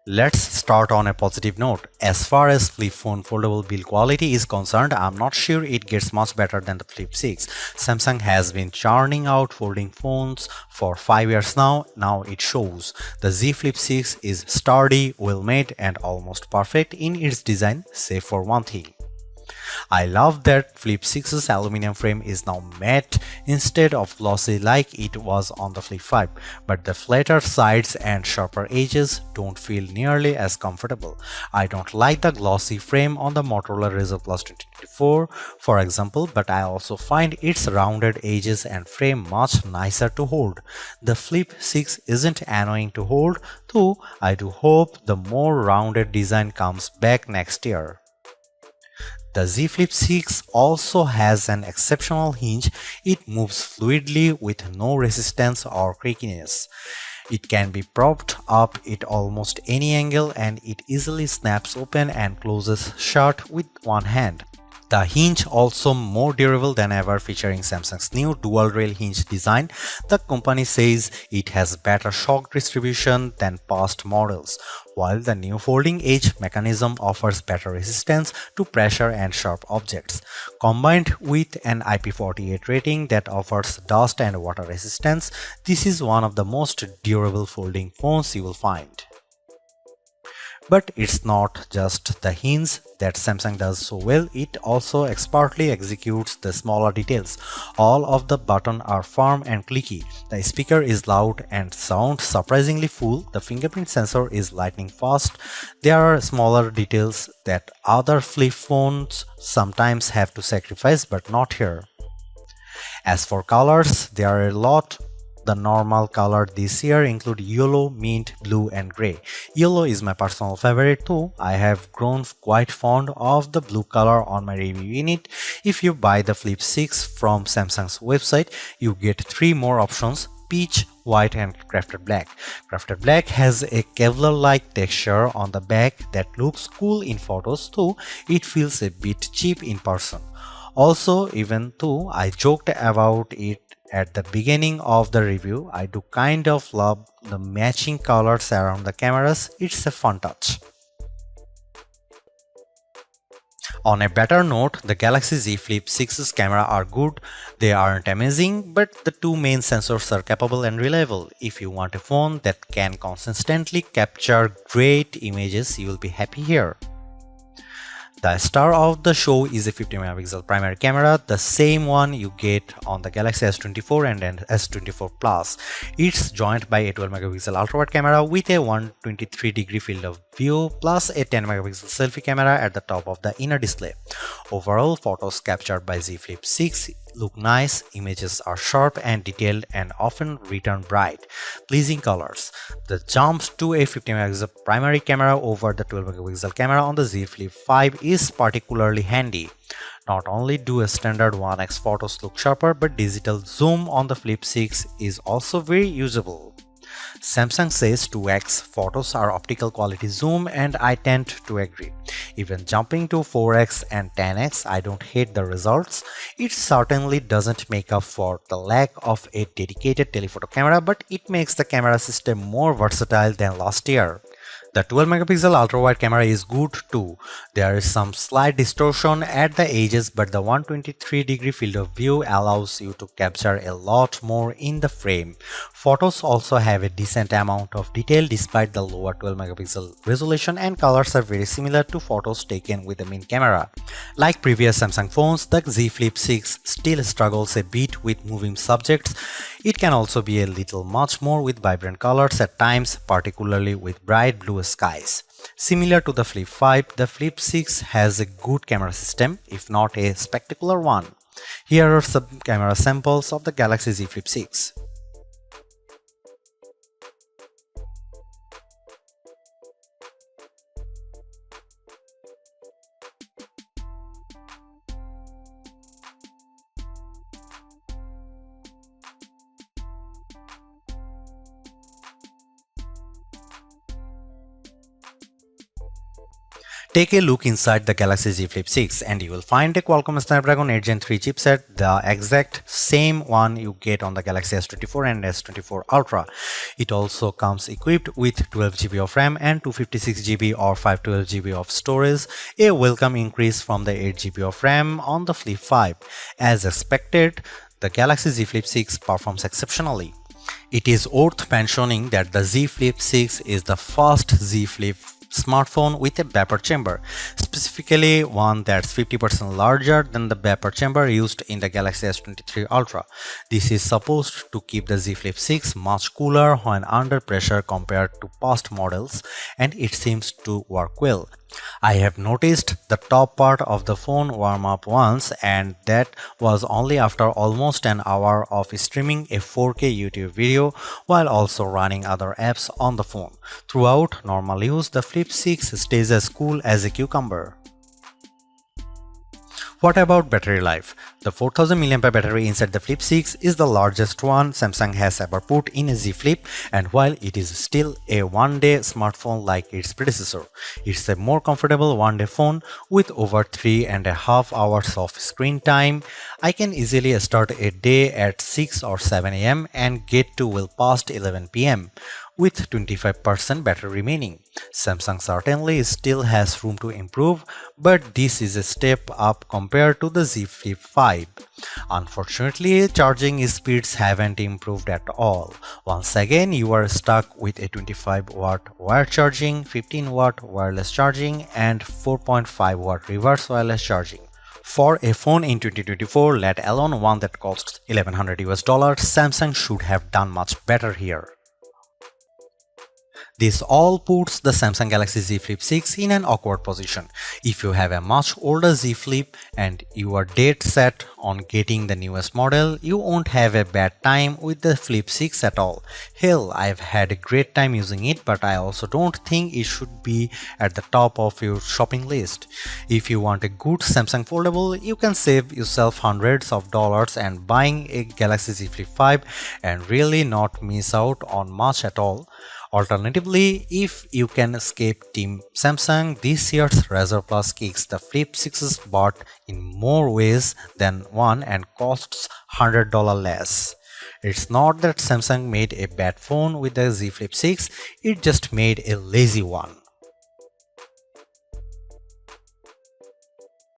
Let's start on a positive note. As far as flip phone foldable build quality is concerned, I'm not sure it gets much better than the Flip 6. Samsung has been churning out folding phones for 5 years now. Now it shows. The Z Flip 6 is sturdy, well made and almost perfect in its design, save for one thing. I love that Flip 6's aluminum frame is now matte instead of glossy like it was on the Flip 5, but the flatter sides and sharper edges don't feel nearly as comfortable. I don't like the glossy frame on the Motorola Razr Plus 2024, for example, but I also find its rounded edges and frame much nicer to hold. The Flip 6 isn't annoying to hold, though I do hope the more rounded design comes back next year. The Z Flip 6 also has an exceptional hinge. It moves fluidly with no resistance or creakiness. It can be propped up at almost any angle and it easily snaps open and closes shut with one hand. The hinge also more durable than ever, featuring Samsung's new dual rail hinge design. The company says it has better shock distribution than past models, while the new folding edge mechanism offers better resistance to pressure and sharp objects. Combined with an IP48 rating that offers dust and water resistance, this is one of the most durable folding phones you will find. But it's not just the hinge that Samsung does so well, it also expertly executes the smaller details. All of the buttons are firm and clicky, the speaker is loud and sounds surprisingly full, the fingerprint sensor is lightning fast. There are smaller details that other flip phones sometimes have to sacrifice, but not here. As for colors, there are a lot. The normal colors this year include yellow, mint, blue and grey. Yellow is my personal favorite too. I have grown quite fond of the blue color on my review unit. If you buy the Flip 6 from Samsung's website, you get 3 more options: peach, white and crafted black. Crafted black has a Kevlar-like texture on the back that looks cool in photos, though it feels a bit cheap in person. Also, even though I joked about it at the beginning of the review, I do kind of love the matching colors around the cameras. It's a fun touch. On a better note, the Galaxy Z Flip 6's camera are good. They aren't amazing, but the two main sensors are capable and reliable. If you want a phone that can consistently capture great images, you will be happy here. The star of the show is a 50MP primary camera, the same one you get on the Galaxy S24 and S24 Plus. It's joined by a 12MP ultra-wide camera with a 123-degree field of view plus a 10MP selfie camera at the top of the inner display. Overall, photos captured by Z Flip 6 look nice, images are sharp and detailed and often return bright, pleasing colors. The jump to a 50MP primary camera over the 12MP camera on the Z Flip 5 is particularly handy. Not only do a standard 1x photos look sharper, but digital zoom on the Flip 6 is also very usable. Samsung says 2x photos are optical quality zoom, and I tend to agree. Even jumping to 4x and 10x, I don't hate the results. It certainly doesn't make up for the lack of a dedicated telephoto camera, but it makes the camera system more versatile than last year. The 12MP ultra-wide camera is good too. There is some slight distortion at the edges, but the 123-degree field of view allows you to capture a lot more in the frame. Photos also have a decent amount of detail despite the lower 12MP resolution, and colors are very similar to photos taken with the main camera. Like previous Samsung phones, the Z Flip 6 still struggles a bit with moving subjects. It can also be a little much more with vibrant colors at times, particularly with bright blue skies. Similar to the Flip 5, the Flip 6 has a good camera system, if not a spectacular one. Here are some camera samples of the Galaxy Z Flip 6. Take a look inside the Galaxy Z Flip 6 and you will find a Qualcomm Snapdragon 8 Gen 3 chipset, the exact same one you get on the Galaxy S24 and S24 Ultra. It also comes equipped with 12 GB of RAM and 256 GB or 512 GB of storage, a welcome increase from the 8 GB of RAM on the Flip 5. As expected, the Galaxy Z Flip 6 performs exceptionally. It is worth mentioning that the Z Flip 6 is the first Z Flip smartphone with a vapor chamber, specifically one that's 50% larger than the vapor chamber used in the Galaxy S23 Ultra. This is supposed to keep the Z Flip 6 much cooler when under pressure compared to past models, and it seems to work well. I have noticed the top part of the phone warm up once, and that was only after almost an hour of streaming a 4K YouTube video while also running other apps on the phone. Throughout normal use, the Flip 6 stays as cool as a cucumber. What about battery life? The 4000 mAh battery inside the Flip 6 is the largest one Samsung has ever put in a Z Flip, and while it is still a one-day smartphone like its predecessor, it's a more comfortable one-day phone with over 3.5 hours of screen time. I can easily start a day at 6 or 7 am and get to well past 11 pm. With 25% battery remaining. Samsung certainly still has room to improve, but this is a step up compared to the Z Flip 5. Unfortunately, charging speeds haven't improved at all. Once again, you are stuck with a 25-watt wire charging, 15-watt wireless charging, and 4.5-watt reverse wireless charging. For a phone in 2024, let alone one that costs $1100 Samsung should have done much better here. This all puts the Samsung Galaxy Z Flip 6 in an awkward position. If you have a much older Z Flip and you are dead set on getting the newest model, you won't have a bad time with the Flip 6 at all. Hell, I've had a great time using it, but I also don't think it should be at the top of your shopping list. If you want a good Samsung foldable, you can save yourself hundreds of dollars and buying a Galaxy Z Flip 5 and really not miss out on much at all. Alternatively, if you can escape Team Samsung, this year's Razr Plus kicks the Flip 6's butt in more ways than one and costs $100 less. It's not that Samsung made a bad phone with the Z Flip 6, it just made a lazy one.